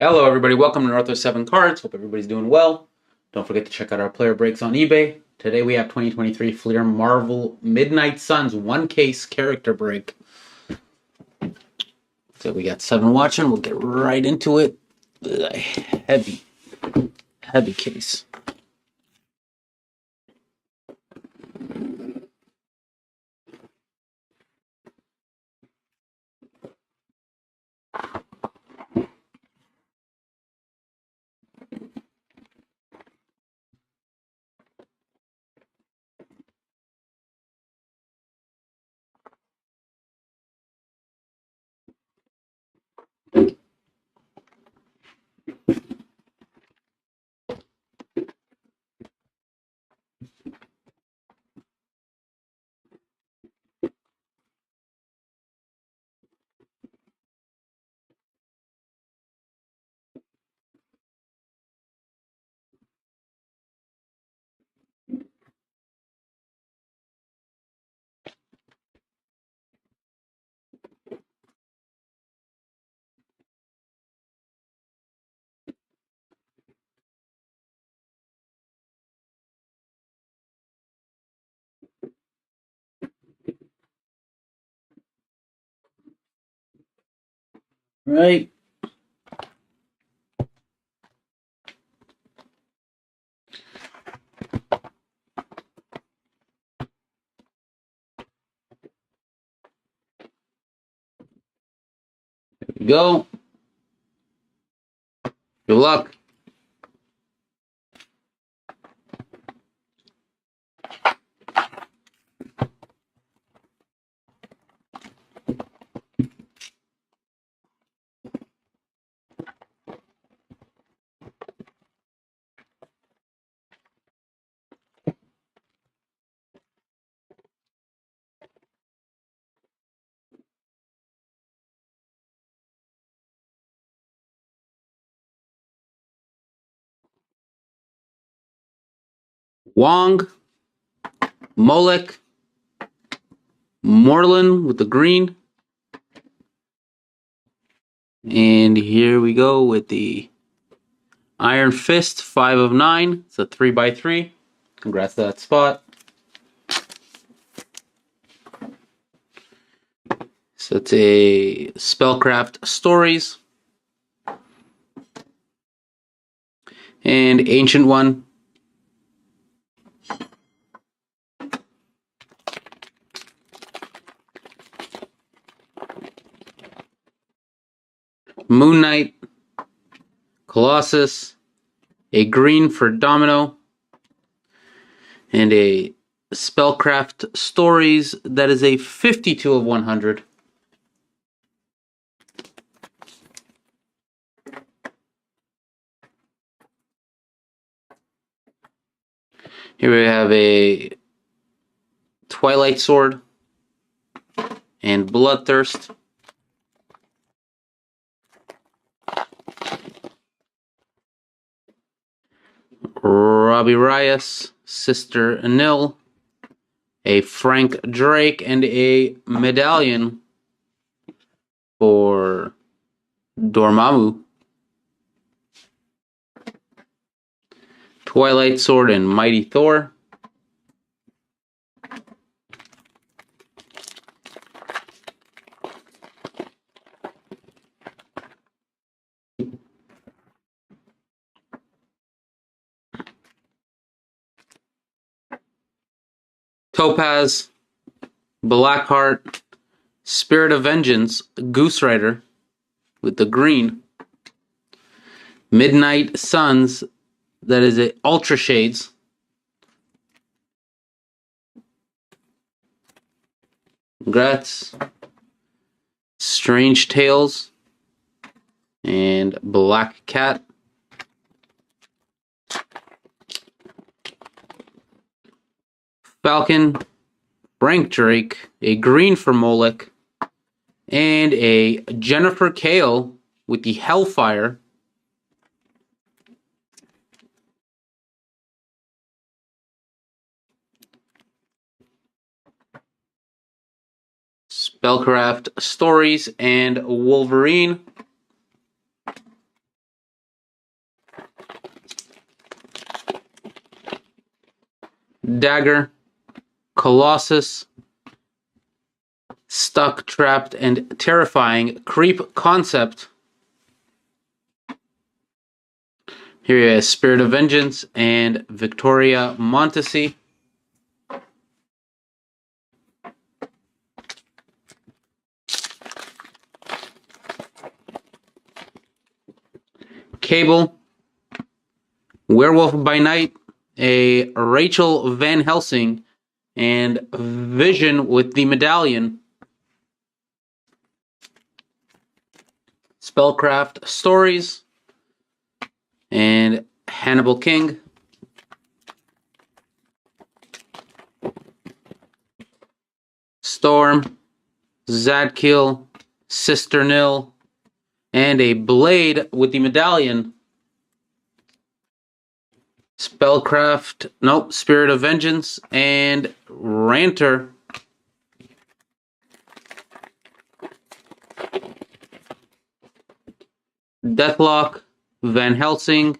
Hello everybody, welcome to Northwest 7 Cards. Hope everybody's doing well. Don't forget to check out our player breaks on eBay. Today we have 2023 Fleer Marvel Midnight Suns 1-case character break. So we got 7 watching, we'll get right into it. Heavy case. Right. Here we go. Good luck. Wong, Molek, Moreland with the green. And here we go with the Iron Fist 5 of 9. It's a 3x3. Congrats to that spot. So it's a Spellcraft Stories. And Ancient One. Moon Knight. Colossus. A green for Domino. And a Spellcraft Stories that is a 52 of 100. Here we have a Twilight Sword and Bloodthirst. Robbie Reyes, Sister Anil, a Frank Drake, and a medallion for Dormammu. Twilight Sword and Mighty Thor. Topaz, Blackheart, Spirit of Vengeance, Goose Rider with the green. Midnight Suns, that is a Ultra Shades. Congrats. Strange Tales and Black Cat. Falcon, Frank Drake, a green for Molek, and a Jennifer Kale with the Hellfire. Spellcraft Stories and Wolverine. Dagger, Colossus, Stuck, Trapped, and Terrifying, Creep Concept. Here you have Spirit of Vengeance and Victoria Montesi. Cable, Werewolf by Night, a Rachel Van Helsing, and Vision with the Medallion. Spellcraft Stories and Hannibal King. Storm, Zadkiel, Sister Nil, and a Blade with the Medallion. Spellcraft, nope, Spirit of Vengeance, and Ranter. Deathlock, Van Helsing,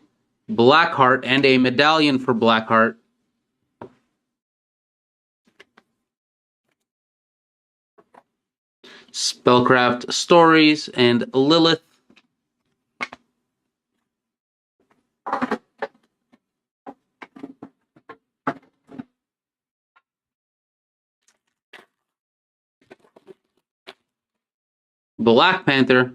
Blackheart, and a Medallion for Blackheart. Spellcraft Stories and Lilith. Black Panther,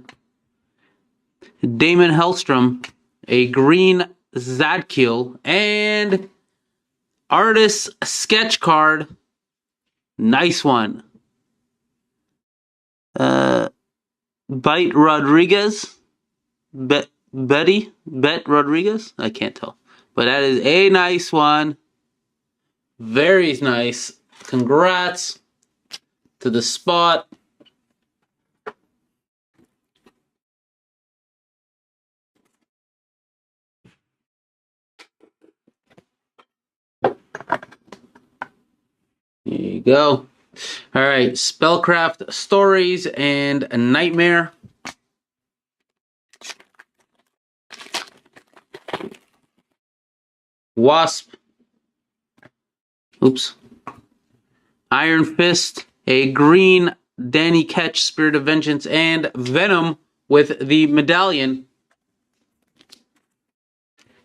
Damon Hellstrom, a green Zadkiel, and Artist Sketch Card. Nice one. Bite Rodriguez. Bet Rodriguez? I can't tell. But that is a nice one. Very nice. Congrats to the spot. There you go. All right, Spellcraft Stories and a Nightmare. Wasp. Oops. Iron Fist, a green Danny Ketch, Spirit of Vengeance, and Venom with the Medallion.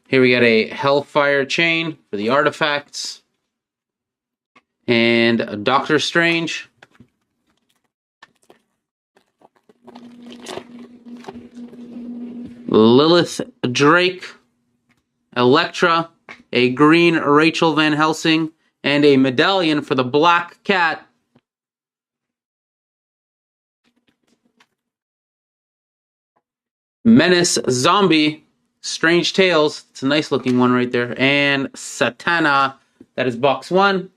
Here we got a Hellfire Chain for the artifacts. And a Doctor Strange. Lilith Drake. Elektra. A green Rachel Van Helsing. And a Medallion for the Black Cat. Menace Zombie. Strange Tales. It's a nice looking one right there. And Satana. That is box 1.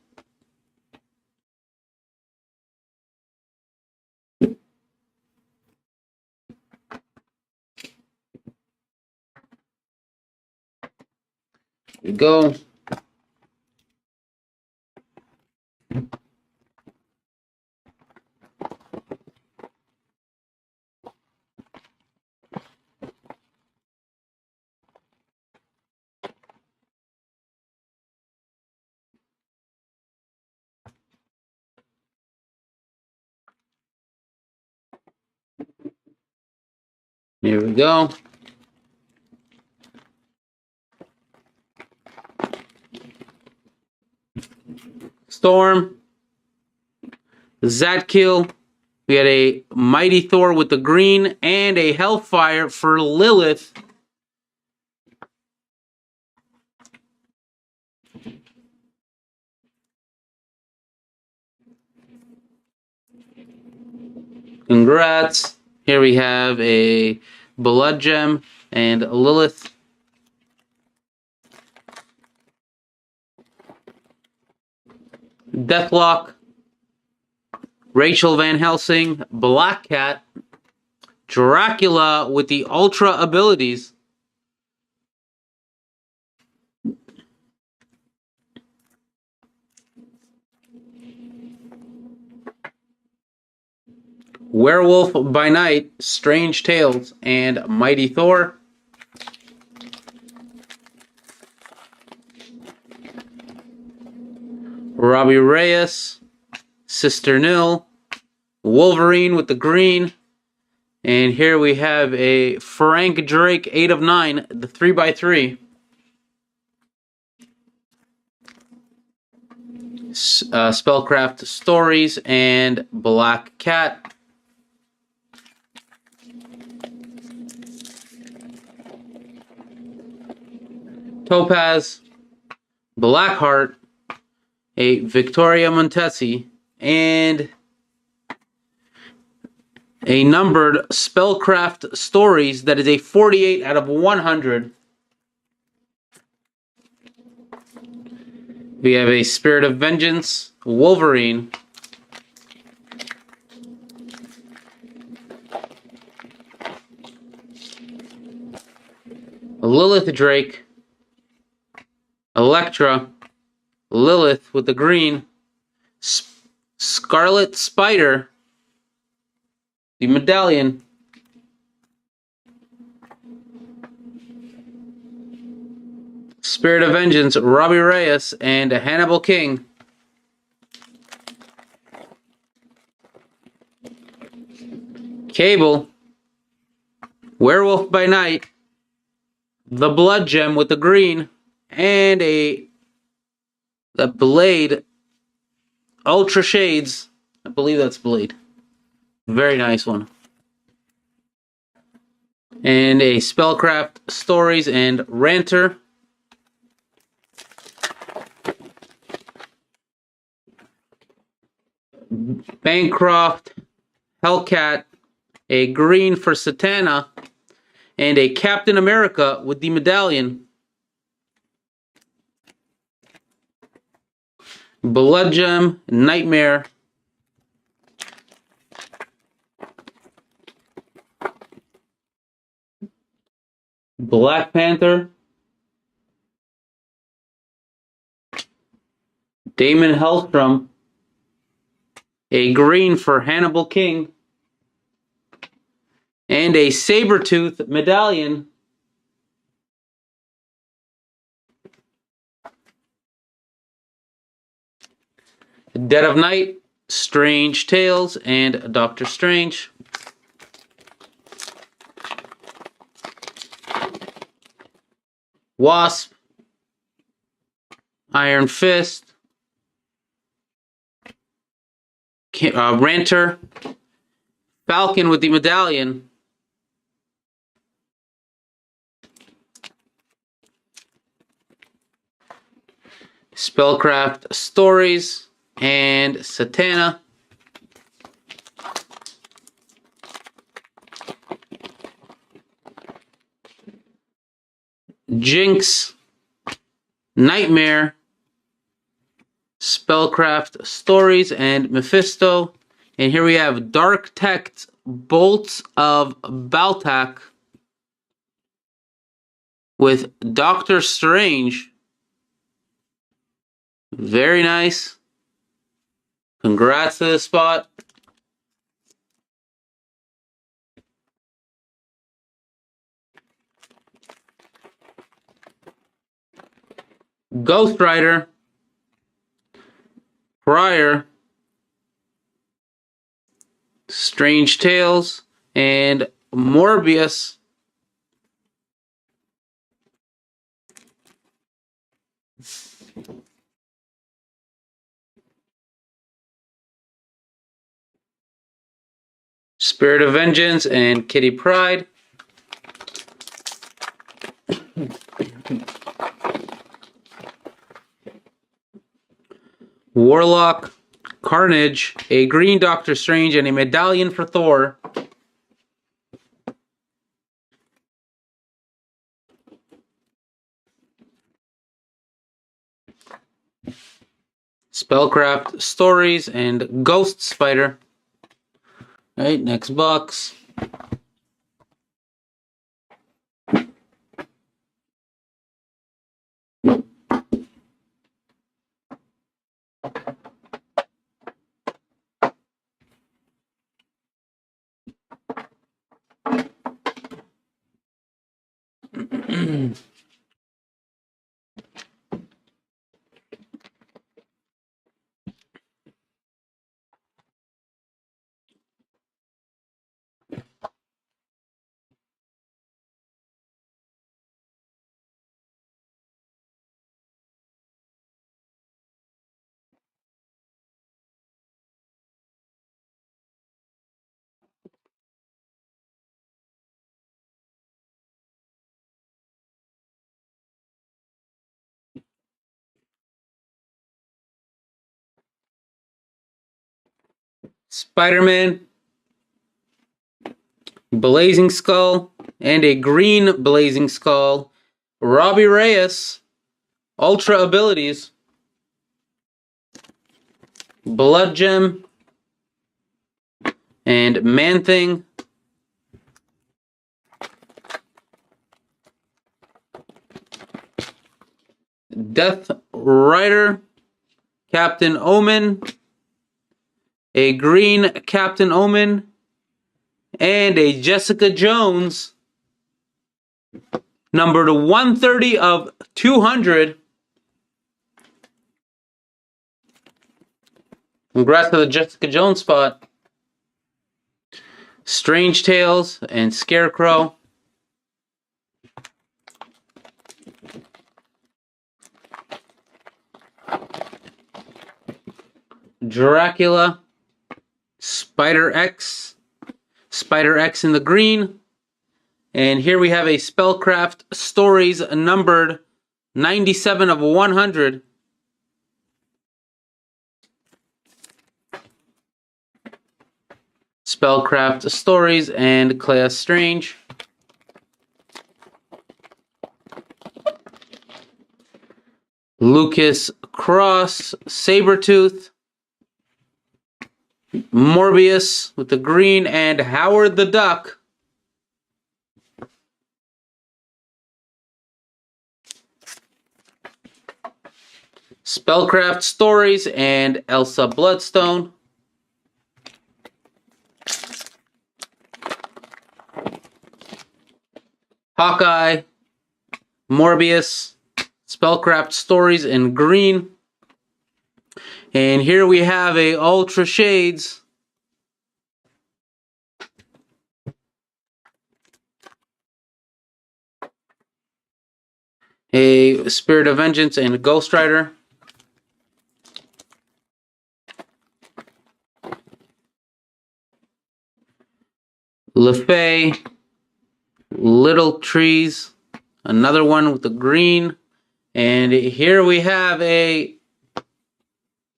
Here we go. Here we go. Storm. Zadkiel. We had a Mighty Thor with the green and a Hellfire for Lilith. Congrats. Here we have a Blood Gem and Lilith. Deathlock. Rachel Van Helsing. Black Cat. Dracula with the Ultra abilities. Werewolf by Night, Strange Tales, and Mighty Thor. Robbie Reyes, Sister Nil, Wolverine with the green. And here we have a Frank Drake 8 of 9, the 3x3. Spellcraft Stories and Black Cat. Topaz, Blackheart, a Victoria Montesi, and a numbered Spellcraft Stories that is a 48 out of 100. We have a Spirit of Vengeance, Wolverine. Lilith Drake, Elektra, Lilith with the green, Scarlet Spider, the medallion, Spirit of Vengeance, Robbie Reyes, and a Hannibal King. Cable, Werewolf by Night, the Blood Gem with the green, and the Blade, Ultra Shades. I believe that's Blade. Very nice one. And a Spellcraft Stories and Ranter. Bancroft, Hellcat, a green for Satana, and a Captain America with the medallion. Blood Gem, Nightmare. Black Panther. Damon Hellstrom. A green for Hannibal King. And a Sabretooth medallion. Dead of Night, Strange Tales, and Doctor Strange. Wasp, Iron Fist, Ranter, Falcon with the medallion, Spellcraft Stories, and Satana. Jinx, Nightmare, Spellcraft Stories, and Mephisto. And here we have Dark Text, Bolts of Baltak with Doctor Strange. Very nice. Congrats to this spot. Ghost Rider, Prior, Strange Tales, and Morbius. Spirit of Vengeance and Kitty Pryde. Warlock, Carnage, a green Doctor Strange, and a medallion for Thor. Spellcraft Stories and Ghost Spider. Alright, next box. Spider-Man, Blazing Skull, and a green Blazing Skull. Robbie Reyes, Ultra Abilities, Blood Gem, and Man-Thing. Death Rider, Captain Omen, a green Captain Omen, and a Jessica Jones, numbered 130 of 200. Congrats to the Jessica Jones spot. Strange Tales and Scarecrow. Dracula, Spider-X in the green. And here we have a Spellcraft Stories numbered 97 of 100. Spellcraft Stories and Class Strange. Lucas Cross, Sabretooth, Morbius with the green, and Howard the Duck. Spellcraft Stories and Elsa Bloodstone. Hawkeye, Morbius, Spellcraft Stories in green. And here we have a Ultra Shades. A Spirit of Vengeance and a Ghost Rider. LeFay, Little Trees, another one with the green. And here we have a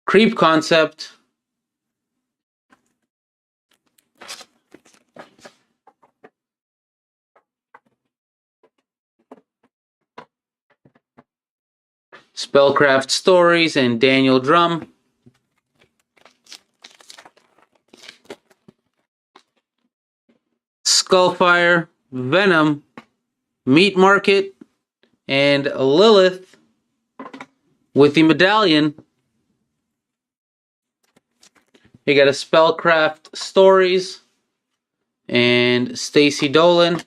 Creep concept. Spellcraft Stories and Daniel Drum. Skullfire, Venom, Meat Market, and Lilith with the medallion. You got a Spellcraft Stories and Stacy Dolan.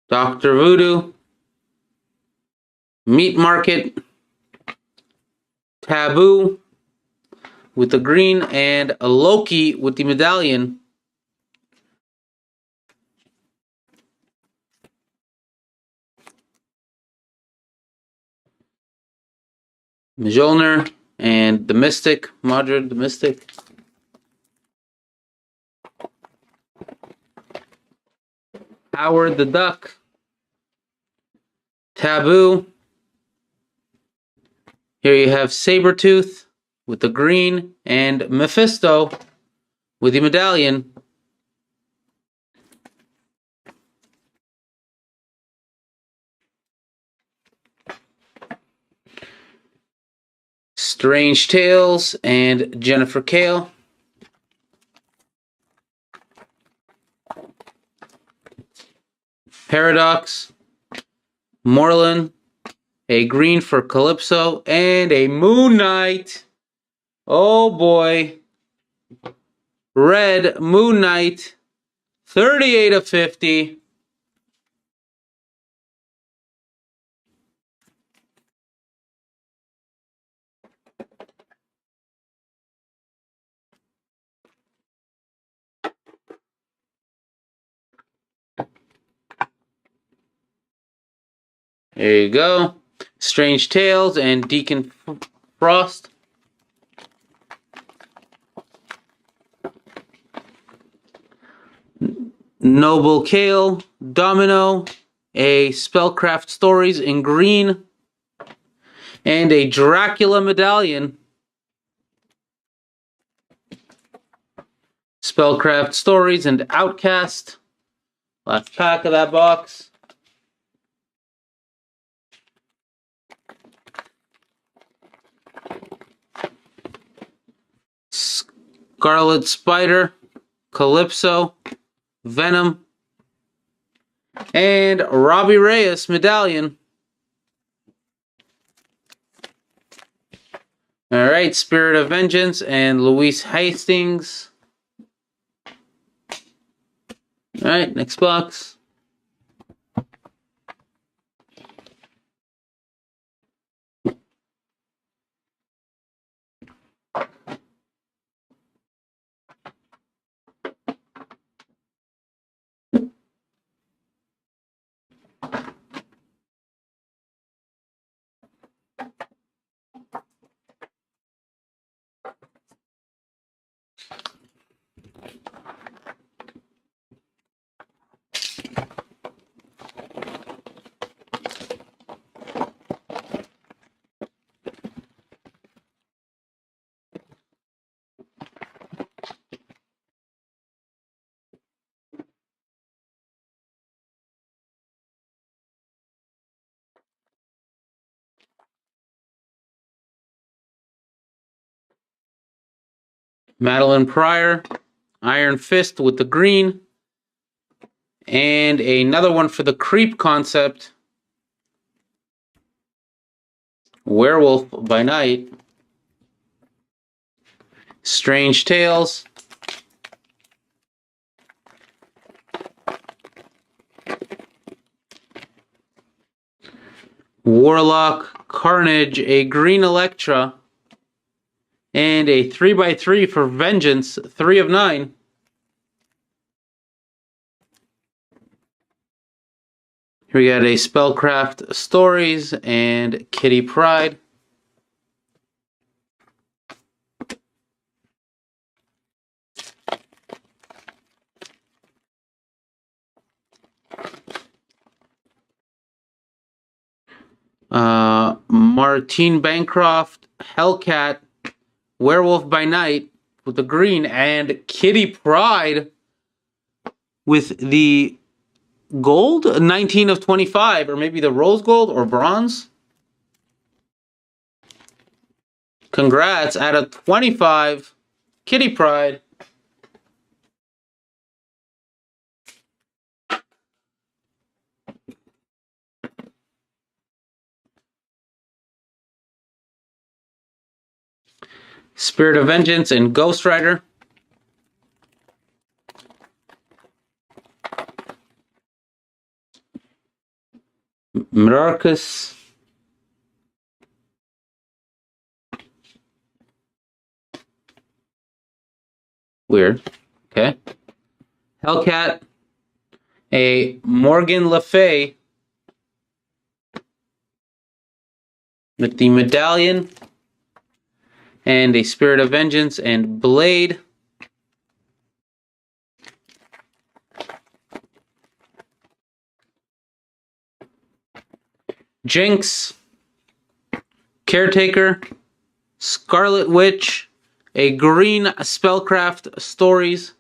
Dr. Voodoo, Meat Market, Taboo with the green, and a Loki with the medallion. Mjolnir and the Mystic, Modred the Mystic. Howard the Duck. Taboo. Here you have Sabretooth with the green and Mephisto with the medallion. Strange Tales and Jennifer Kale. Paradox, Morlun, a green for Calypso, and a Moon Knight. Oh boy. Red Moon Knight, 38 of 50. There you go. Strange Tales and Deacon Frost. Noble Kale, Domino, a Spellcraft Stories in green, and a Dracula medallion. Spellcraft Stories and Outcast. Last pack of that box. Scarlet Spider, Calypso, Venom, and Robbie Reyes medallion. Alright, Spirit of Vengeance and Luis Hastings. Alright, next box. Madeline Pryor, Iron Fist with the green, and another one for the Creep concept, Werewolf by Night, Strange Tales, Warlock, Carnage, a green Elektra, and a 3x3 for Vengeance, 3 of 9. Here we got a Spellcraft Stories and Kitty Pryde. Martine Bancroft, Hellcat, Werewolf by Night with the green, and Kitty Pryde with the gold, 19 of 25, or maybe the rose gold or bronze. Congrats, out of 25, Kitty Pryde. Spirit of Vengeance and Ghost Rider. Marcus. Weird. Okay. Hellcat. A Morgan Le Fay with the medallion. And a Spirit of Vengeance and Blade. Jinx. Caretaker. Scarlet Witch. A green Spellcraft Stories.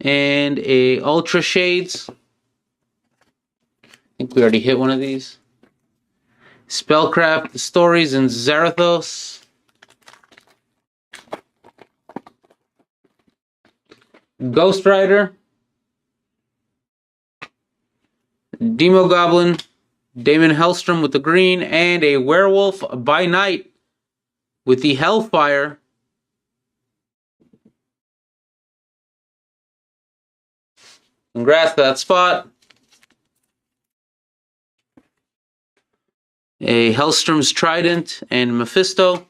And a Ultra Shades. I think we already hit one of these. Spellcraft Stories and Zarathos. Ghost Rider, Demogoblin, Damon Hellstrom with the green, and a Werewolf by Night with the Hellfire. Congrats to that spot. A Hellstrom's Trident and Mephisto.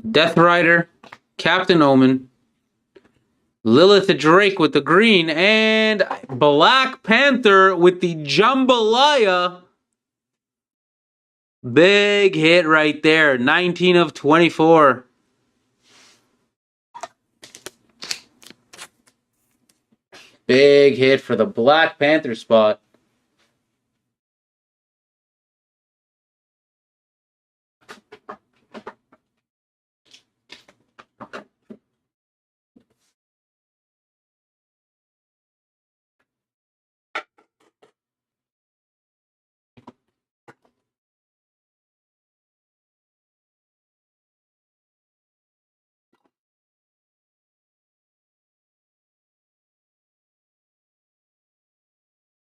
Death Rider, Captain Omen, Lilith Drake with the green, and Black Panther with the Jambalaya. Big hit right there, 19 of 24. Big hit for the Black Panther spot.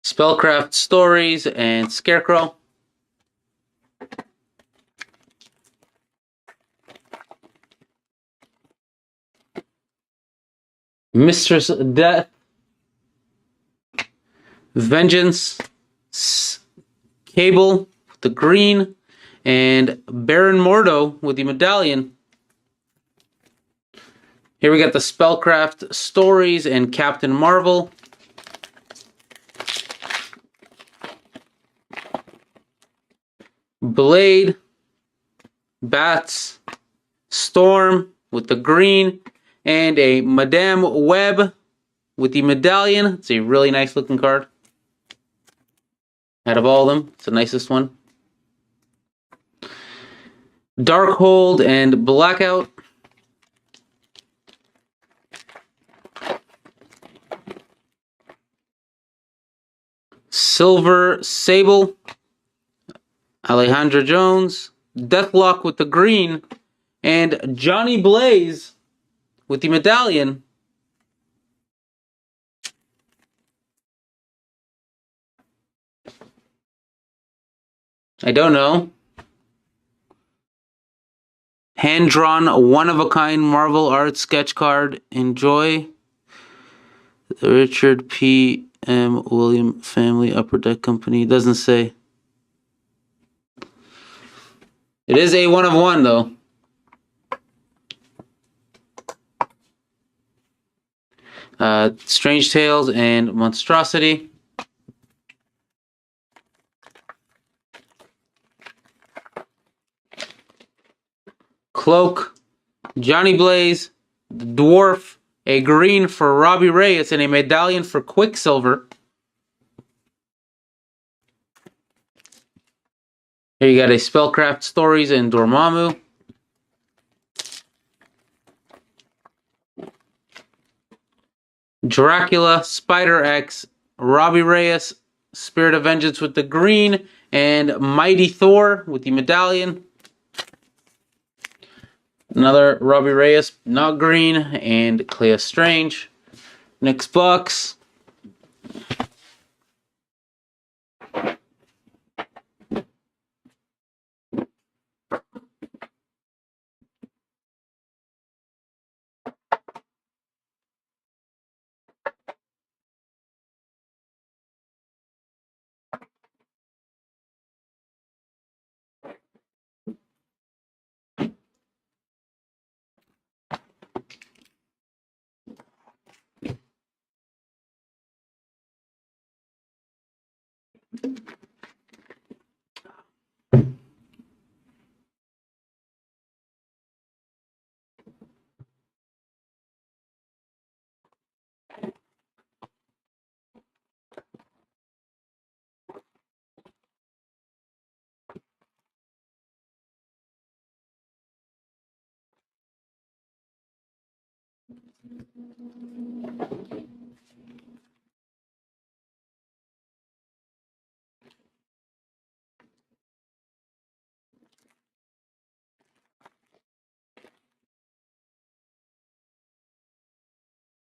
Spellcraft Stories and Scarecrow. Mistress Death. Vengeance. Cable with the green. And Baron Mordo with the medallion. Here we got the Spellcraft Stories and Captain Marvel. Blade, Bats, Storm with the green, and a Madame Web with the medallion. It's a really nice looking card. Out of all of them, it's the nicest one. Darkhold and Blackout. Silver Sable. Alejandra Jones, Deathlock with the green, and Johnny Blaze with the medallion. I don't know. Hand-drawn, one-of-a-kind Marvel art sketch card. Enjoy. The Richard P. M. William Family Upper Deck Company. Doesn't say. It is a 1/1 though. Strange Tales and Monstrosity. Cloak, Johnny Blaze, the Dwarf, a green for Robbie Reyes, and a medallion for Quicksilver. Here you got a Spellcraft Stories and Dormammu. Dracula, Spider-X, Robbie Reyes, Spirit of Vengeance with the green, and Mighty Thor with the medallion. Another Robbie Reyes, not green, and Clea Strange. Next box.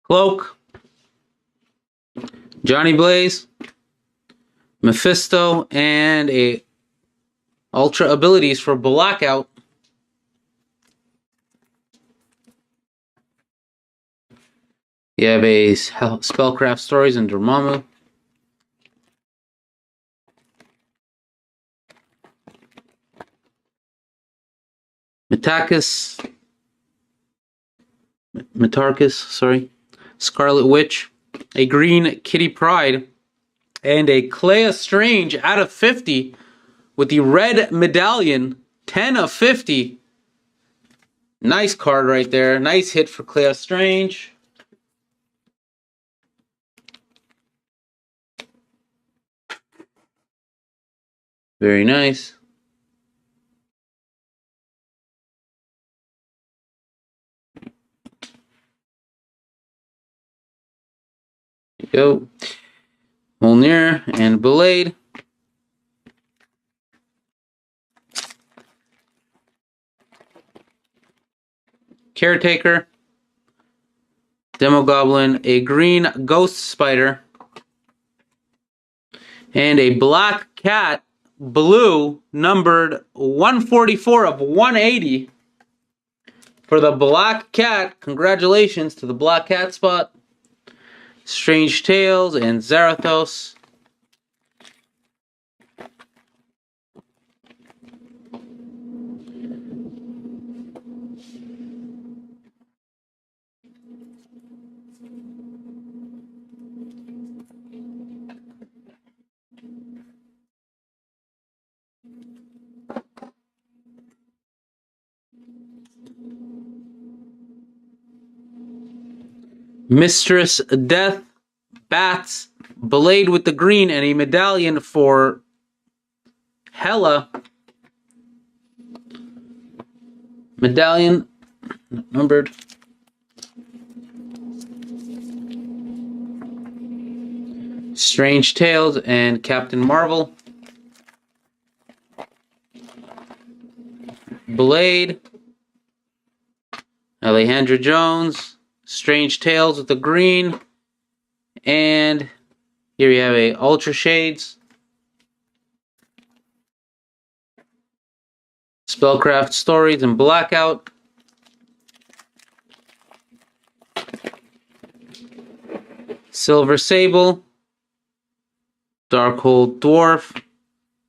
Cloak, Johnny Blaze, Mephisto, and a Ultra Abilities for Blackout. You have a Spellcraft Stories and Dormammu. Metarcus, sorry. Scarlet Witch, a green Kitty Pryde, and a Clea Strange out of 50 with the red medallion, 10 of 50. Nice card right there. Nice hit for Clea Strange. Very nice. Go. Mjolnir and Blade. Caretaker. Demogoblin, a green ghost spider, and a black cat, blue, numbered 144 of 180. For the black cat, congratulations to the black cat spot. Strange Tales and Zarathos. Mistress Death, Bats, Blade with the green, and a medallion for Hela. Medallion numbered. Strange Tales and Captain Marvel. Blade. Alejandra Jones. Strange Tales with the green. And here we have a Ultra Shades. Spellcraft Stories and Blackout. Silver Sable. Darkhold Dwarf.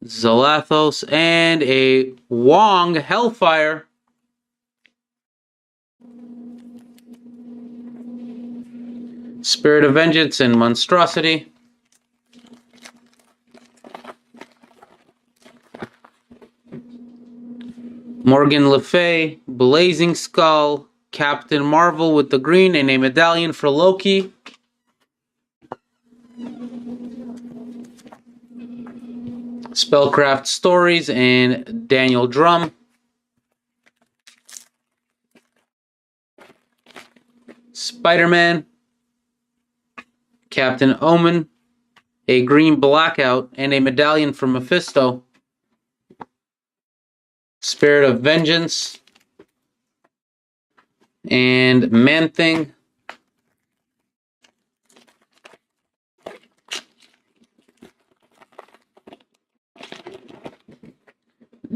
Zalathos. And a Wong Hellfire. Spirit of Vengeance and Monstrosity. Morgan Le Fay, Blazing Skull, Captain Marvel with the green, and a medallion for Loki. Spellcraft Stories and Daniel Drum. Spider-Man. Captain Omen, a green Blackout, and a medallion for Mephisto. Spirit of Vengeance, and Man-Thing.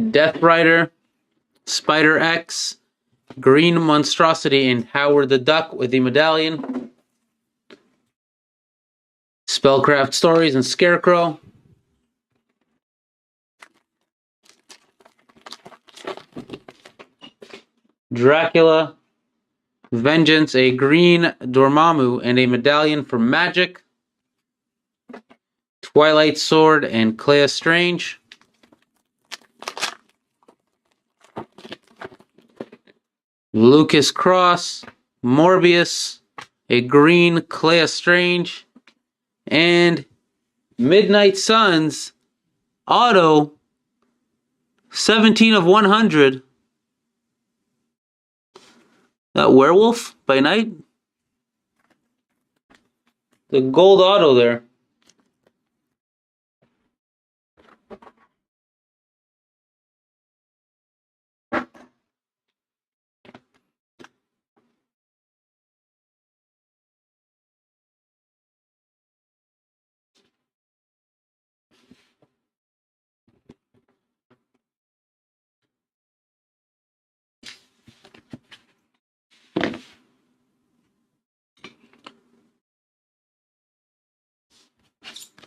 Death Rider, Spider X, Green Monstrosity, and Howard the Duck with the medallion. Spellcraft Stories and Scarecrow. Dracula. Vengeance, a green Dormammu, and a medallion for Magic. Twilight Sword and Clea Strange. Lucas Cross. Morbius, a green Clea Strange. And Midnight Suns, auto, 17 of 100. That Werewolf by Night. The gold auto there.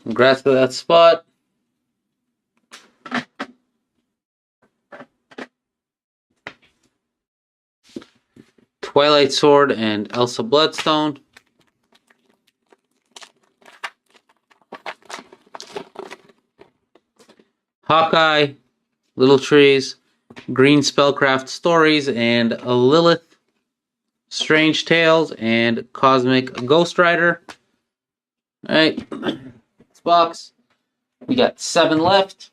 Congrats to that spot. Twilight Sword and Elsa Bloodstone. Hawkeye, Little Trees, Green Spellcraft Stories, and a Lilith, Strange Tales, and Cosmic Ghost Rider. Alright, this box. We got 7 left.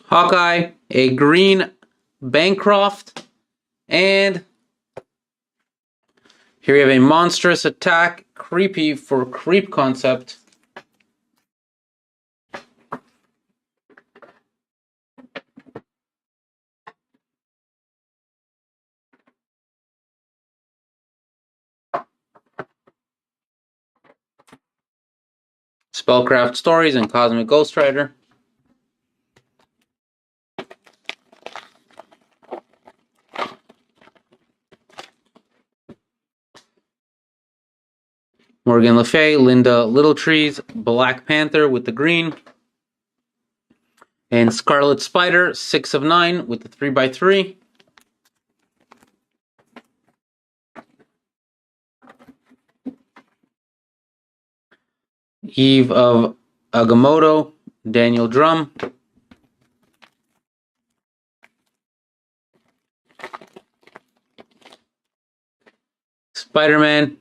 Hawkeye, a green Bancroft, and here we have a monstrous attack, creepy for creep concept. Spellcraft Stories and Cosmic Ghost Rider. Morgan Le Fay, Linda Littletrees, Black Panther with the green. And Scarlet Spider, 6 of 9 with the 3x3. Eve of Agamotto, Daniel Drum. Spider-Man,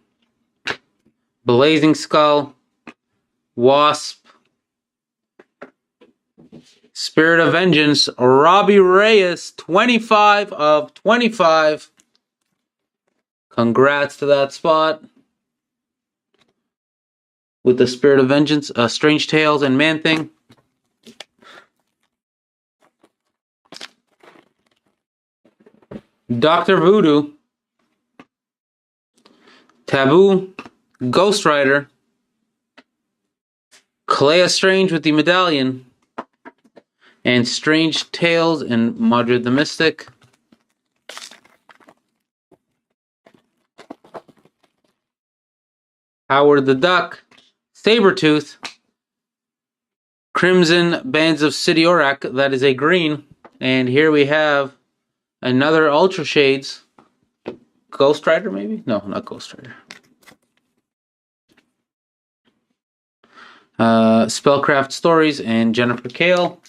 Blazing Skull, Wasp, Spirit of Vengeance, Robbie Reyes, 25 of 25. Congrats to that spot. With the Spirit of Vengeance, Strange Tales, and Man-Thing. Dr. Voodoo, Taboo, Ghost Rider, Clea Strange with the Medallion, and Strange Tales and Madrid the Mystic. Howard the Duck, Sabretooth, Crimson Bands of Siddiorak, that is a green. And here we have another Ultra Shades. Ghost Rider, maybe? No, not Ghost Rider. Spellcraft Stories and Jennifer Kale.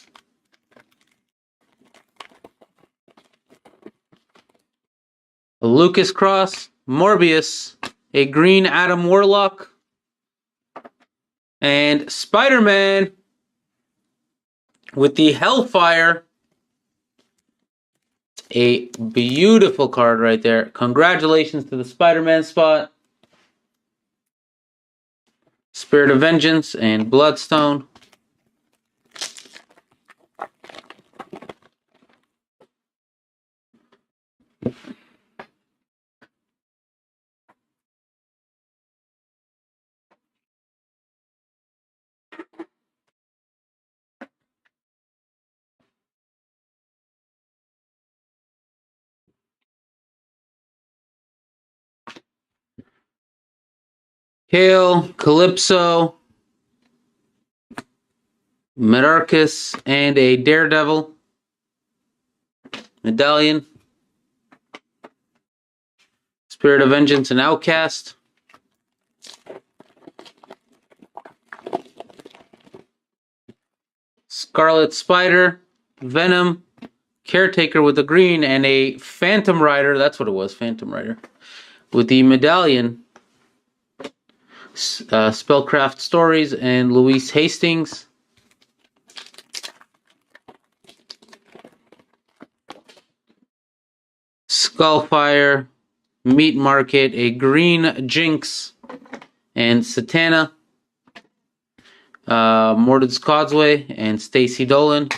Lucas Cross, Morbius, a green Adam Warlock, and Spider-Man with the Hellfire. A beautiful card right there. Congratulations to the Spider-Man spot. Spirit of Vengeance and Bloodstone. Kale, Calypso, Medarcus, and a Daredevil Medallion. Spirit of Vengeance and Outcast. Scarlet Spider, Venom, Caretaker with the green, and a Phantom Rider. That's what it was, Phantom Rider. With the Medallion. Spellcraft Stories and Louise Hastings. Skullfire, Meat Market, a green Jinx, and Satana. Mordred's Causeway and Stacy Dolan.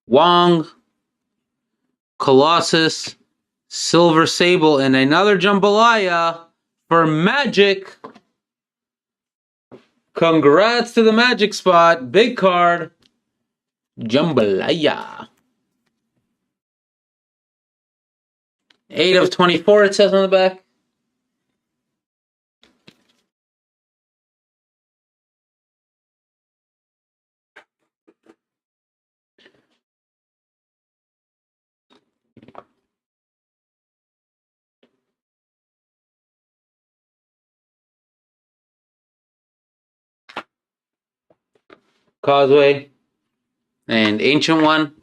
Wong, Colossus, Silver Sable, and another Jambalaya for Magic. Congrats to the Magic spot. Big card. Jambalaya. 8 of 24, it says on the back. Causeway, and Ancient One.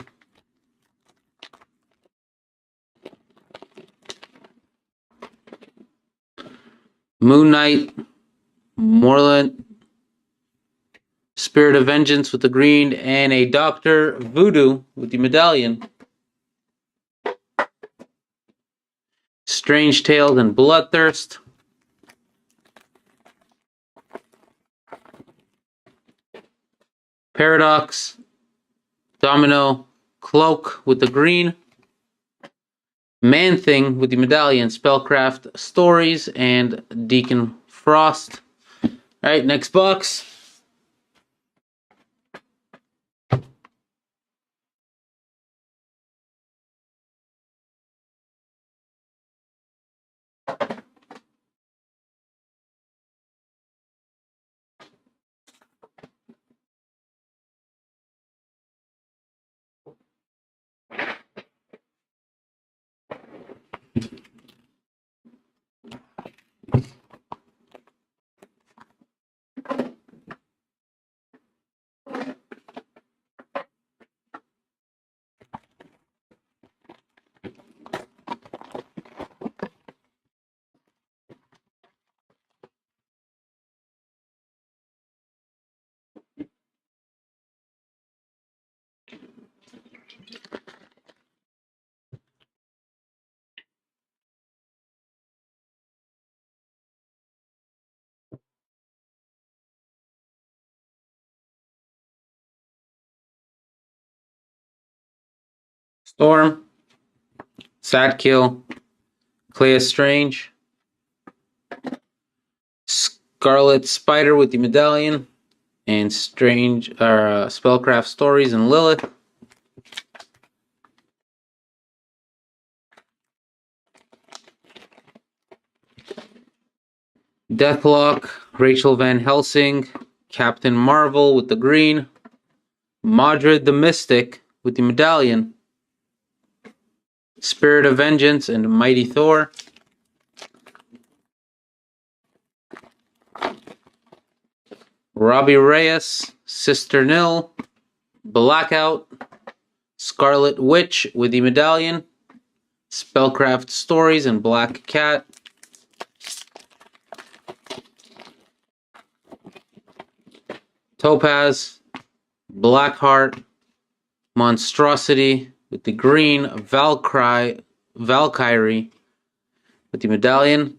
Moon Knight, Moreland, Spirit of Vengeance with the green, and a Dr. Voodoo with the medallion. Strange Tales and Bloodthirst. Paradox, Domino, Cloak with the green. Man-Thing with the medallion, Spellcraft Stories, and Deacon Frost. Alright, next box. Storm, Sadkill, Clea Strange, Scarlet Spider with the medallion, and Spellcraft Stories and Lilith. Deathlock, Rachel Van Helsing, Captain Marvel with the green, Modred the Mystic with the medallion, Spirit of Vengeance and Mighty Thor. Robbie Reyes, Sister Nil, Blackout, Scarlet Witch with the medallion, Spellcraft Stories and Black Cat. Topaz, Blackheart, Monstrosity with the green, Valkyrie with the medallion,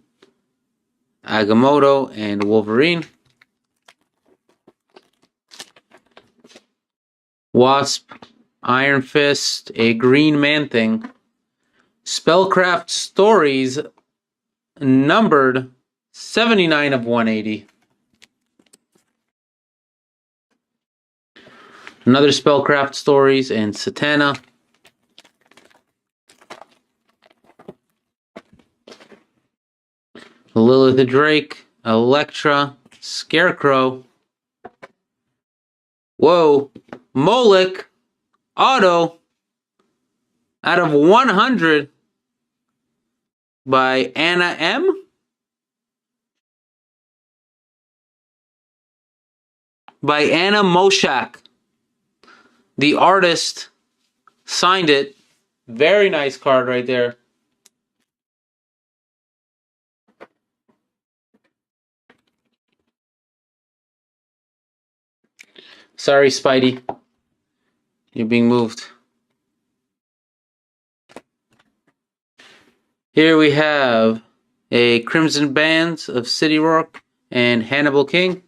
Agamotto and Wolverine. Wasp, Iron Fist, a Green Man-Thing. Spellcraft Stories, numbered 79 of 180. Another Spellcraft Stories and Satana. Lilith the Drake, Elektra, Scarecrow. Whoa, Moloch, Auto, out of 100 by Anna M. By Anna Moshak. The artist signed it. Very nice card right there. Sorry, Spidey. You're being moved. Here we have a Crimson Bands of City Rock and Hannibal King.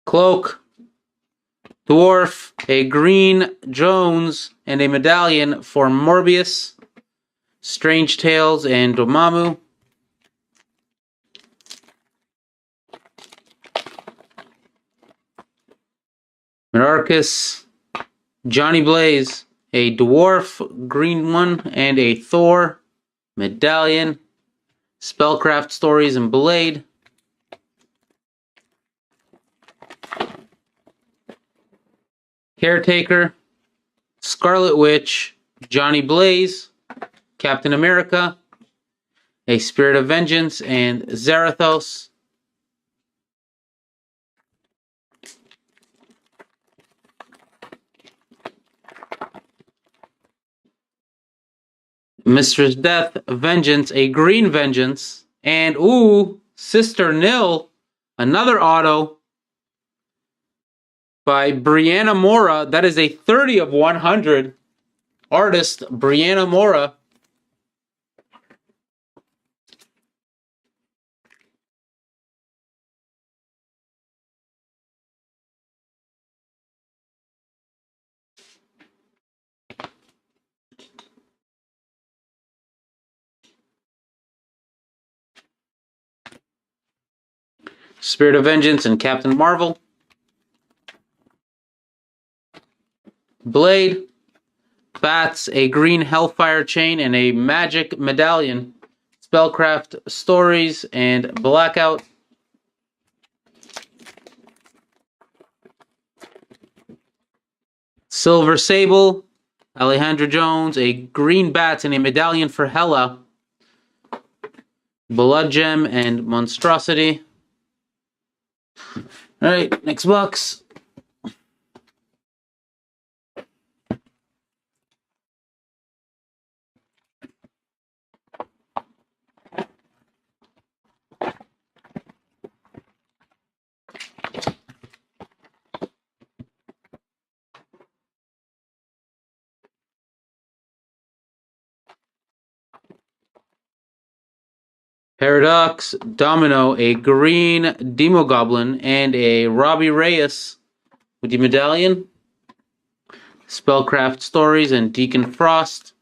Cloak, Dwarf, a Green Jones, and a medallion for Morbius. Strange Tales and Dormammu. Minarchus, Johnny Blaze, a Dwarf Green one, and a Thor medallion. Spellcraft Stories and Blade. Caretaker, Scarlet Witch, Johnny Blaze, Captain America, a Spirit of Vengeance, and Zarathos. Mistress Death, Vengeance, a green Vengeance, and ooh, Sister Nil, another auto by Brianna Mora. That is a 30 of 100. Artist Brianna Mora. Spirit of Vengeance and Captain Marvel. Blade, Bats, a green Hellfire chain, and a magic medallion. Spellcraft Stories and Blackout. Silver Sable, Alejandra Jones, a green bat and a medallion for Hela. Blood Gem and Monstrosity. Alright, next box. Paradox, Domino, a green Demogoblin, and a Robbie Reyes with the medallion. Spellcraft Stories and Deacon Frost.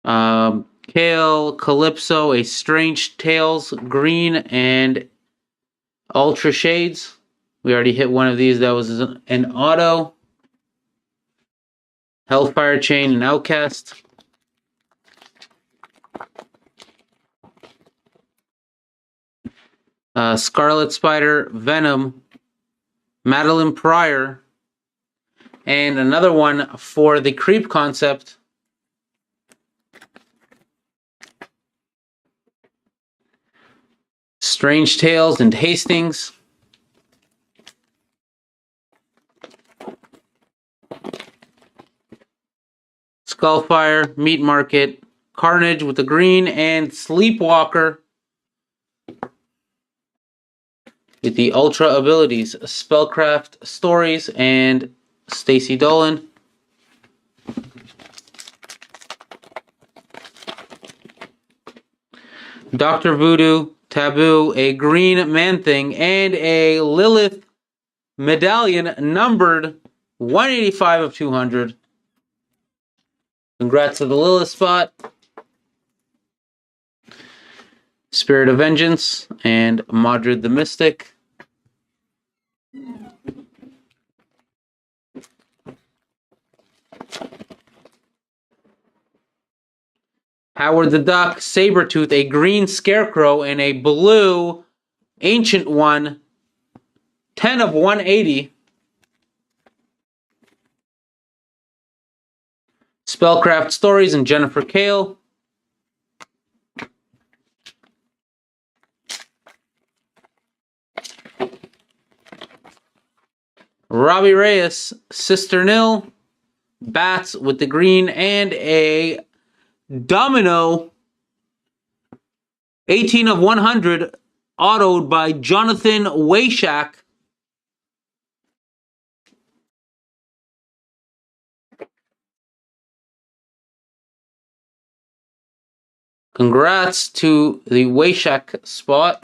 Kale, Calypso, a Strange Tales, green, and Ultra Shades. We already hit one of these. That was an auto. Hellfire Chain and Outcast. Scarlet Spider, Venom, Madeline Pryor, and another one for the Creep concept. Strange Tales and Hastings. Skullfire, Meat Market, Carnage with the green, and Sleepwalker with the Ultra abilities. Spellcraft Stories and Stacy Dolan. Dr. Voodoo, Taboo, a green Man-Thing, and a Lilith medallion numbered 185 of 200. Congrats to the Lilith spot. Spirit of Vengeance and Modred the Mystic. Howard the Duck, Sabretooth, a green Scarecrow, and a blue Ancient One, 10 of 180. Spellcraft Stories and Jennifer Kale. Robbie Reyes, Sister Nil, Bats with the green, and a Domino, 18 of 100, autoed by Jonathan Wayshak. Congrats to the Wayshak spot.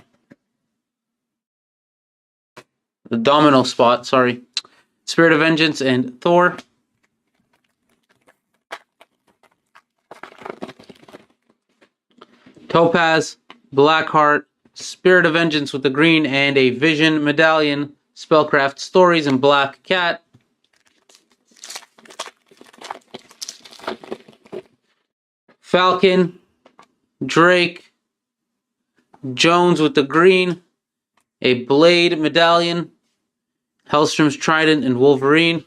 The Domino spot, sorry. Spirit of Vengeance and Thor. Topaz, Blackheart, Spirit of Vengeance with the green, and a Vision medallion. Spellcraft Stories and Black Cat. Falcon, Drake, Jones with the green, a Blade medallion, Hellstrom's Trident and Wolverine.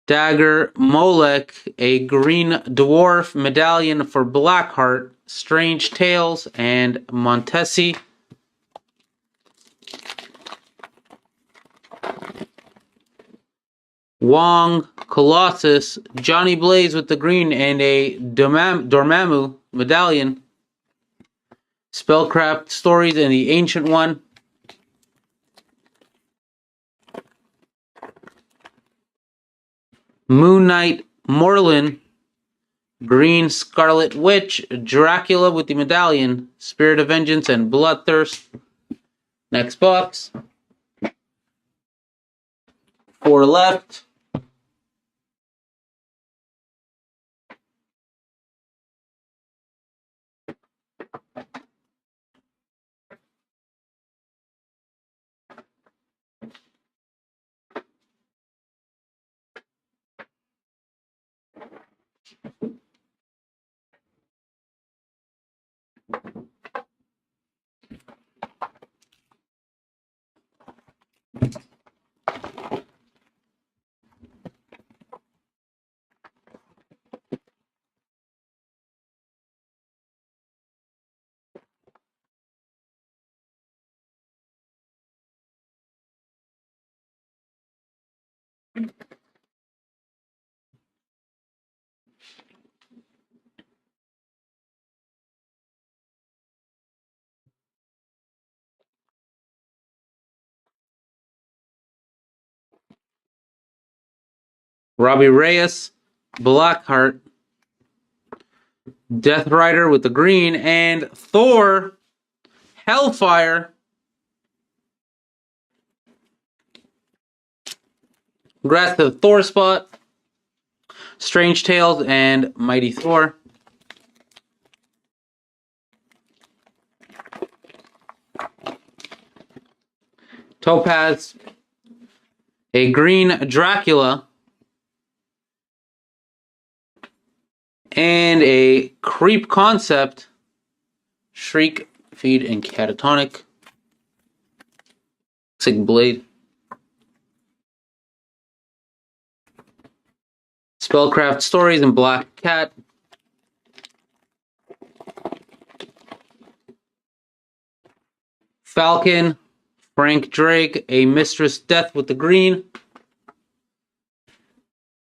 Dagger, Molech, a green dwarf medallion for Blackheart, Strange Tales, and Montesi. Wong, Colossus, Johnny Blaze with the green, and a Dormammu medallion. Spellcraft Stories and the Ancient One. Moon Knight, Morlun, Green Scarlet Witch, Dracula with the medallion, Spirit of Vengeance, and Bloodthirst. Next box. 4 left. Robbie Reyes, Blackheart, Death Rider with the green, and Thor, Hellfire. Congrats to the Thor spot. Strange Tales and Mighty Thor. Topaz, a green Dracula, and a Creep Concept, Shriek, Feed, and Catatonic. Looks like Blade. Spellcraft Stories and Black Cat. Falcon, Frank Drake, a Mistress Death with the green.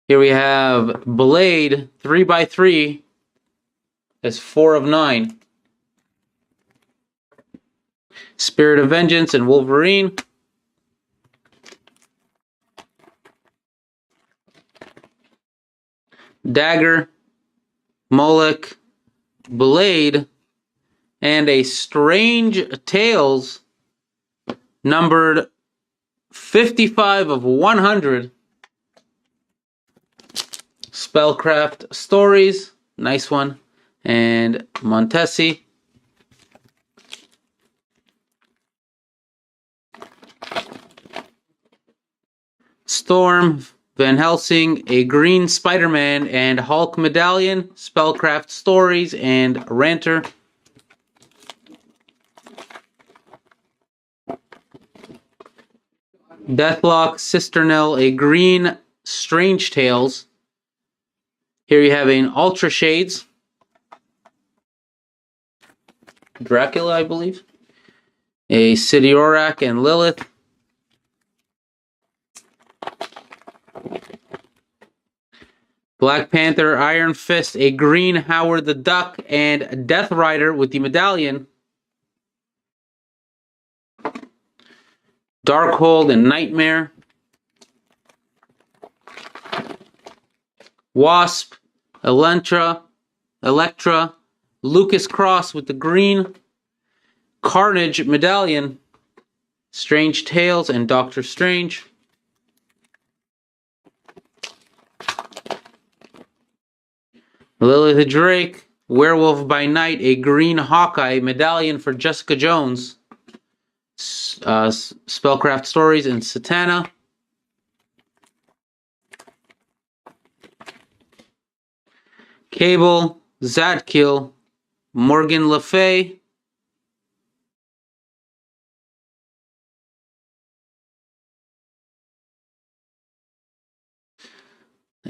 Here we have Blade, 3x3. That's 4 of 9. Spirit of Vengeance and Wolverine. Dagger, Moloch, Blade, and a Strange Tales numbered 55 of 100. Spellcraft Stories, nice one, and Montesi. Storm, Van Helsing, a green Spider-Man and Hulk medallion, Spellcraft Stories, and Ranter. Deathlock, Cisternel, a green Strange Tales. Here you have an Ultra Shades. Dracula, I believe. A Sidiorak and Lilith. Black Panther, Iron Fist, a green Howard the Duck, and Death Rider with the medallion. Darkhold and Nightmare. Wasp, Electra, Lucas Cross with the green. Carnage medallion. Strange Tales and Doctor Strange. Lilith Drake, Werewolf by Night, a green Hawkeye medallion for Jessica Jones. Spellcraft Stories and Satana. Cable, Zadkiel, Morgan Le Fay.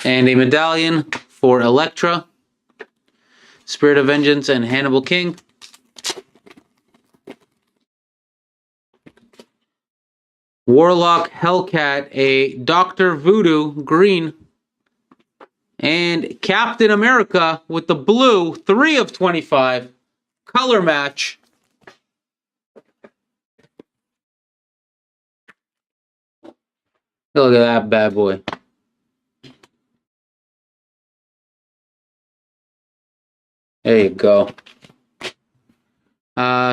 And a medallion for Elektra. Spirit of Vengeance and Hannibal King. Warlock Hellcat, a Dr. Voodoo green, and Captain America with the blue, 3 of 25, color match. Look at that bad boy. There you go.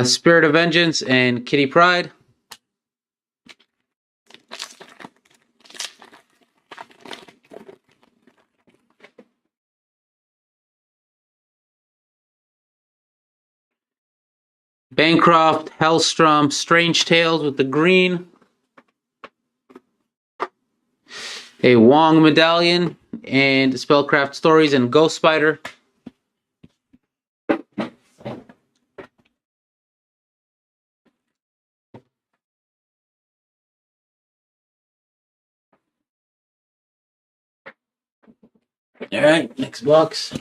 Spirit of Vengeance and Kitty Pryde. Bancroft, Hellstrom, Strange Tales with the green. A Wong medallion and Spellcraft Stories and Ghost Spider. All right, next box.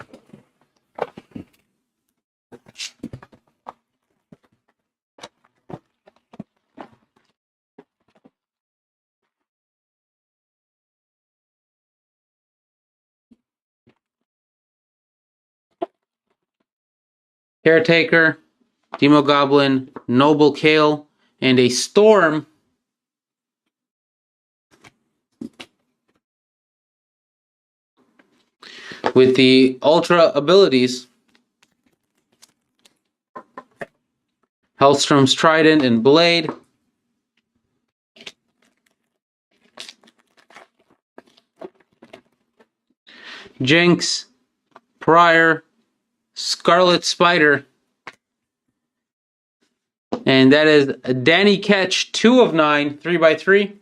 Caretaker, Demogoblin, Noble Kale, and a Storm. With the Ultra abilities, Hellstrom's Trident and Blade. Jinx, Pryor, Scarlet Spider. And that is Danny Ketch, 2 of 9, 3x3.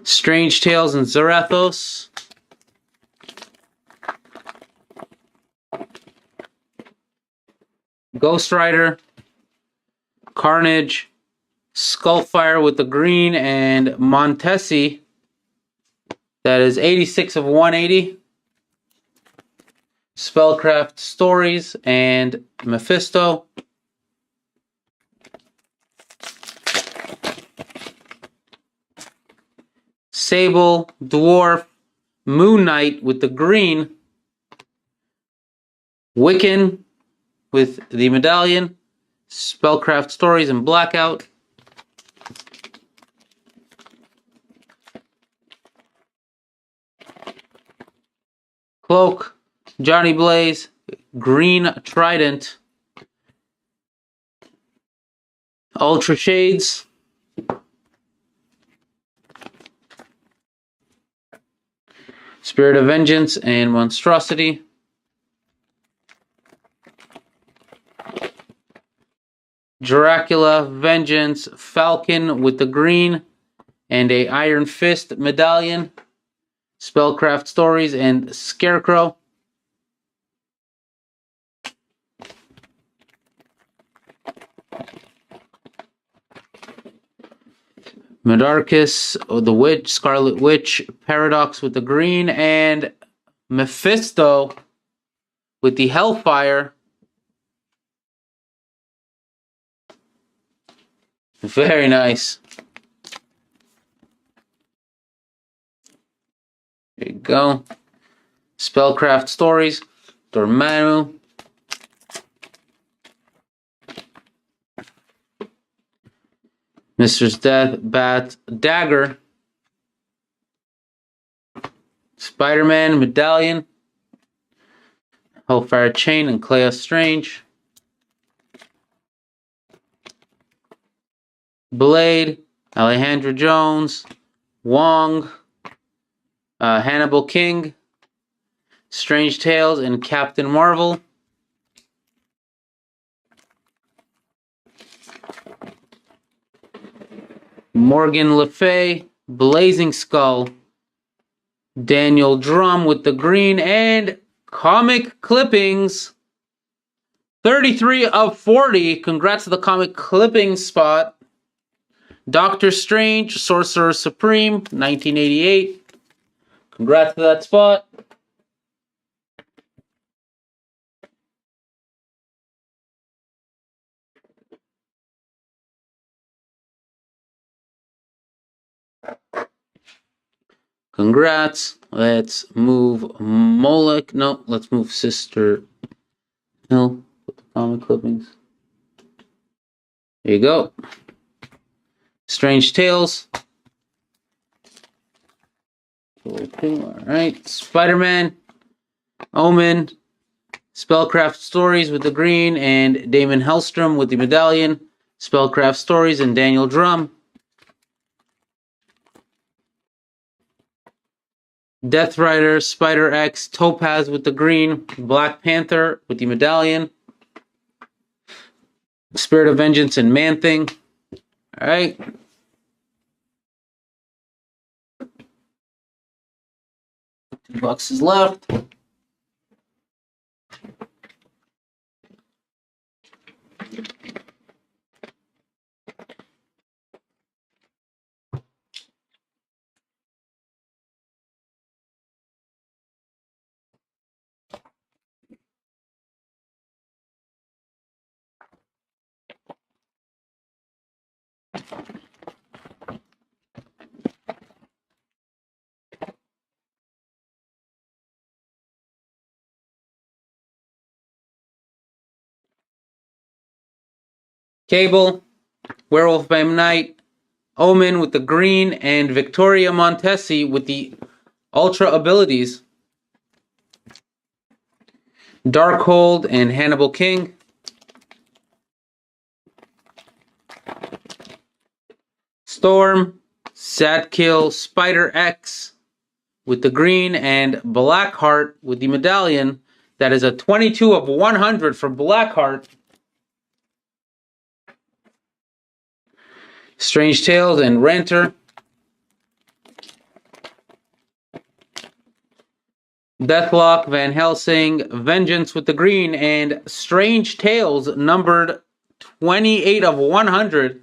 Strange Tales and Zarathos. Ghost Rider, Carnage, Skullfire with the green, and Montesi. That is 86 of 180. Spellcraft Stories and Mephisto. Sable, Dwarf, Moon Knight with the green. Wiccan with the medallion. Spellcraft Stories and Blackout. Cloak, Johnny Blaze, Green Trident. Ultra Shades. Spirit of Vengeance and Monstrosity. Dracula, Vengeance, Falcon with the green, and a Iron Fist medallion. Spellcraft Stories and Scarecrow. Medarcus, the Witch, Scarlet Witch, Paradox with the green, and Mephisto with the Hellfire. Very nice. There you go. Spellcraft Stories, Dormammu. Mr. Death, Bat, Dagger. Spider-Man, Medallion. Hellfire Chain and Clea Strange. Blade, Alejandro Jones, Wong, Hannibal King, Strange Tales, and Captain Marvel. Morgan Le Fay, Blazing Skull, Daniel Drum with the green, and comic clippings. 33 of 40. Congrats to the comic clippings spot. Doctor Strange, Sorcerer Supreme, 1988. Congrats to that spot. Congrats. Let's move Moloch. No, let's move Sister Hill with the comic clippings. There you go. Strange Tales. Alright. Spider-Man. Omen. Spellcraft Stories with the green, and Damon Hellstrom with the medallion. Spellcraft Stories and Daniel Drum. Death Rider, Spider X, Topaz with the green, Black Panther with the medallion. Spirit of Vengeance and Man-Thing. Alright. $2 is left. Cable, Werewolf by Night, Omen with the green, and Victoria Montesi with the Ultra abilities. Darkhold and Hannibal King. Storm, Sadkill, Spider X with the green, and Blackheart with the medallion. That is a 22 of 100 for Blackheart. Strange Tales and Renter. Deathlock, Van Helsing, Vengeance with the green, and Strange Tales numbered 28 of 100.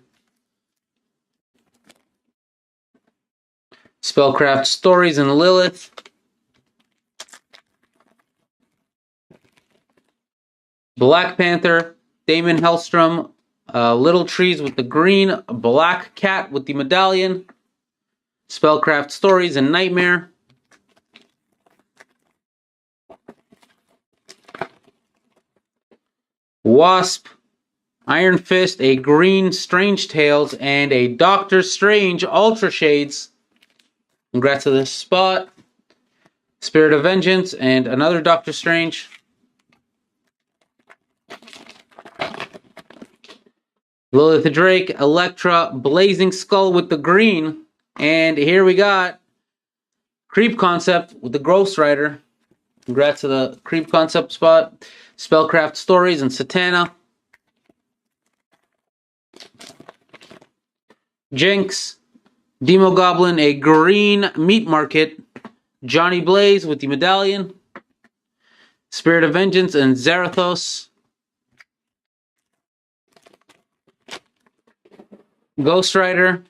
Spellcraft Stories and Lilith. Black Panther, Damon Hellstrom, Little Trees with the green, Black Cat with the medallion. Spellcraft Stories and Nightmare. Wasp, Iron Fist, a green Strange Tales, and a Doctor Strange Ultra Shades. Congrats to this spot. Spirit of Vengeance and another Doctor Strange. Lilith Drake, Elektra, Blazing Skull with the green. And here we got Creep Concept with the Ghost Rider. Congrats to the Creep Concept spot. Spellcraft Stories and Satana. Jinx, Demo Goblin, a green Meat Market. Johnny Blaze with the medallion. Spirit of Vengeance and Zarathos. Ghost Rider,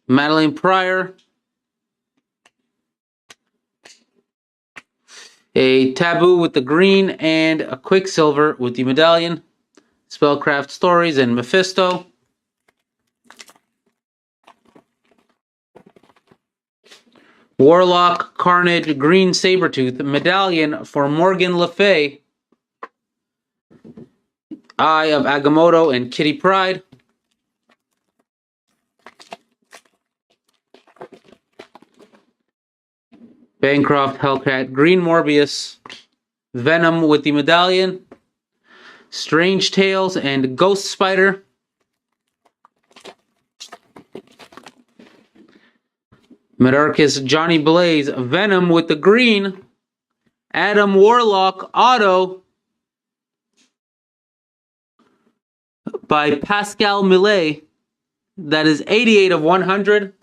Madeline Pryor, a Taboo with the green, and a Quicksilver with the medallion. Spellcraft Stories and Mephisto. Warlock, Carnage, Green Sabretooth, medallion for Morgan Le Fay. Eye of Agamotto and Kitty Pryde. Bancroft, Hellcat, Green Morbius, Venom with the medallion, Strange Tales, and Ghost Spider. Medarcus, Johnny Blaze, Venom with the green, Adam Warlock, Auto by Pascal Millet. That is 88 of 100.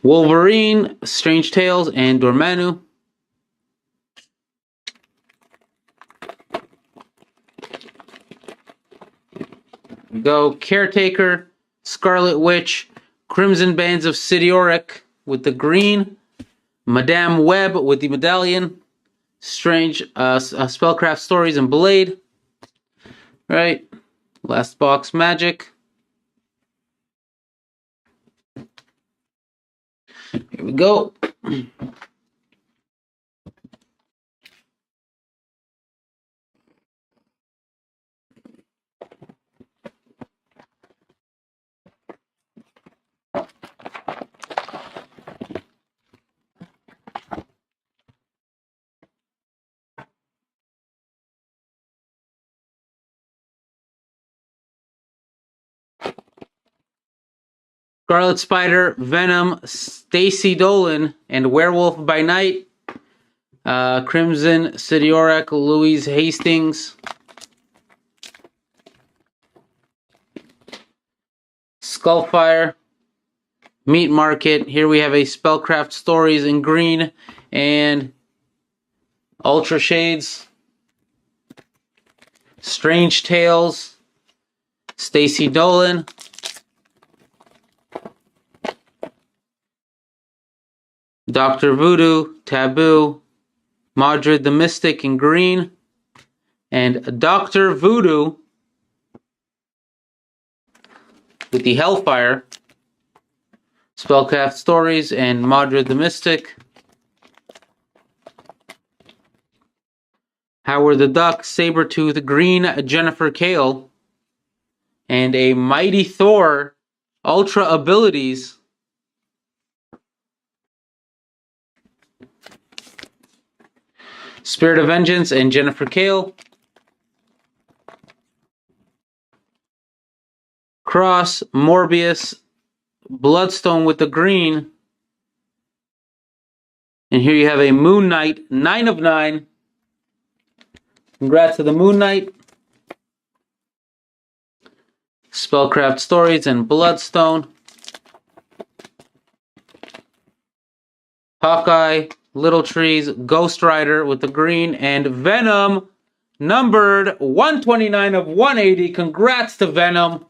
Wolverine, Strange Tales, and Dormammu. We go Caretaker, Scarlet Witch, Crimson Bands of Sidioric with the green, Madame Web with the medallion, Strange Spellcraft Stories and Blade, Right. Last box magic. Here we go. Scarlet Spider, Venom, Stacy Dolan, and Werewolf by Night. Crimson, Sidiorak, Louise Hastings. Skullfire, Meat Market. Here we have a Spellcraft Stories in green and Ultra Shades. Strange Tales, Stacy Dolan. Dr. Voodoo, Taboo, Madrid the Mystic in green, and Dr. Voodoo with the Hellfire, Spellcraft Stories, and Madrid the Mystic. Howard the Duck, Sabretooth, green, Jennifer Kale, and a Mighty Thor, Ultra Abilities. Spirit of Vengeance and Jennifer Kale. Cross, Morbius, Bloodstone with the green. And here you have a Moon Knight, 9 of 9. Congrats to the Moon Knight. Spellcraft Stories and Bloodstone. Hawkeye, Little Trees, Ghost Rider with the green, and Venom, numbered 129 of 180. Congrats to Venom.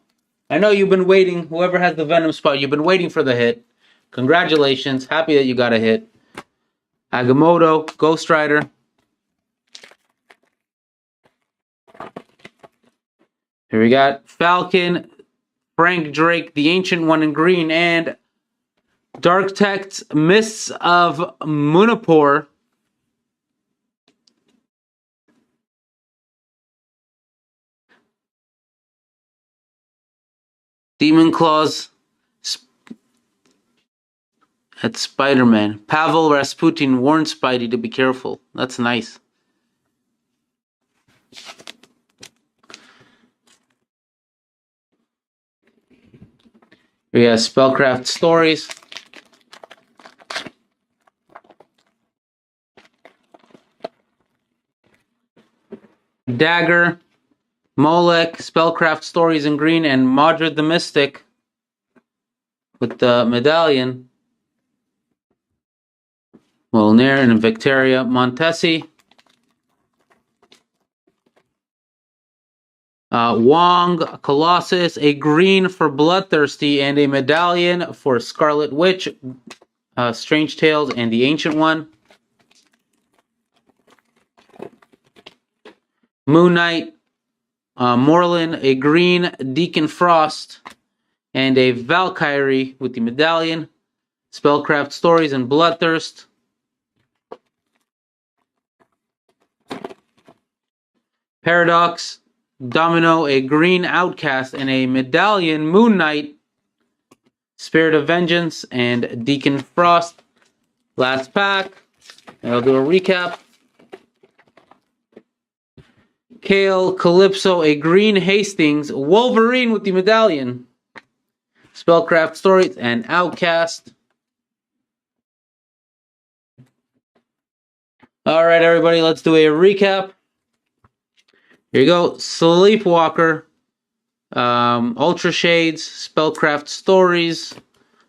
I know you've been waiting, whoever has the Venom spot, you've been waiting for the hit. Congratulations. Happy that you got a hit. Agamotto, Ghost Rider. Here we got Falcon, Frank Drake, the Ancient One in green, and Dark Text, Mists of Munapur. Demon Claws. That's Spider-Man. Pavel Rasputin warned Spidey to be careful. That's nice. We have Spellcraft Stories. Dagger, Molech, Spellcraft Stories in green, and Madrid the Mystic with the medallion. Molnir and Victoria Montesi. Wong, Colossus, a green for Bloodthirsty, and a medallion for Scarlet Witch, Strange Tales, and the Ancient One. Moon Knight, Morlun, a green Deacon Frost, and a Valkyrie with the medallion. Spellcraft Stories and Bloodthirst. Paradox, Domino, a green Outcast, and a medallion Moon Knight. Spirit of Vengeance and Deacon Frost. Last pack. I'll do a recap. Kale, Calypso, a green Hastings, Wolverine with the medallion. Spellcraft Stories and Outcast. Alright, everybody, let's do a recap. Here you go. Sleepwalker, Ultra Shades, Spellcraft Stories,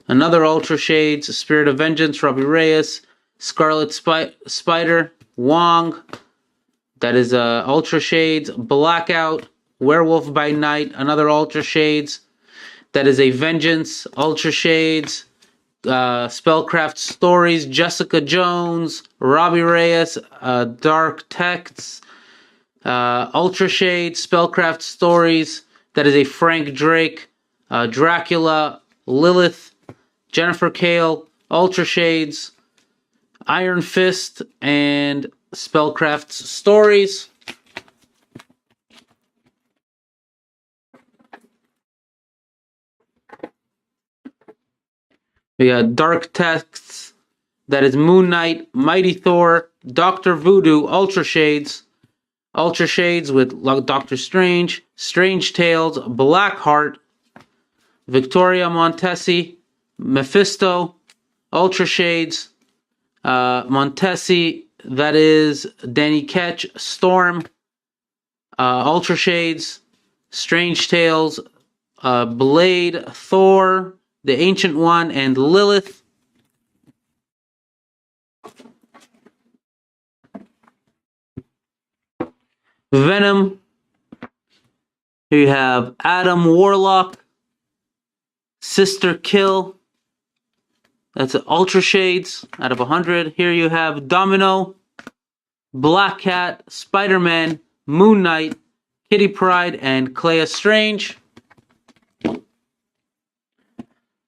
another Ultra Shades, Spirit of Vengeance, Robbie Reyes, Scarlet Spider, Wong, that is Ultra Shades, Blackout, Werewolf by Night, another Ultra Shades, that is a Vengeance, Ultra Shades, Spellcraft Stories, Jessica Jones, Robbie Reyes, Dark Texts, Ultra Shade, Spellcraft Stories. That is a Frank Drake. Dracula, Lilith, Jennifer Kale, Ultra Shades, Iron Fist, and Spellcraft Stories. We got Dark Texts. That is Moon Knight, Mighty Thor, Doctor Voodoo, Ultra Shades with Doctor Strange, Strange Tales, Blackheart, Victoria Montesi, Mephisto, Ultra Shades, Montesi, that is Danny Ketch, Storm, Ultra Shades, Strange Tales, Blade, Thor, the Ancient One, and Lilith. Venom. Here you have Adam Warlock, Sister Kill. That's Ultra Shades out of 100. Here you have Domino, Black Cat, Spider-Man, Moon Knight, Kitty Pryde, and Clea Strange.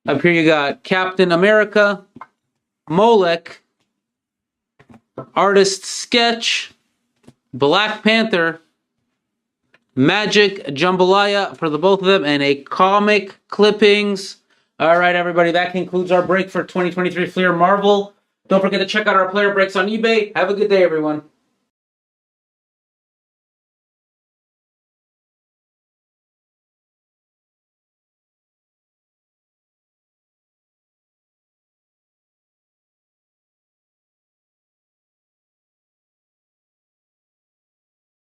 Up here you got Captain America, Molech, Artist Sketch, Black Panther, Magic Jambalaya for the both of them, and a comic clippings. All right, everybody, that concludes our break for 2023 Fleer Marvel. Don't forget to check out our player breaks on eBay. Have a good day, everyone.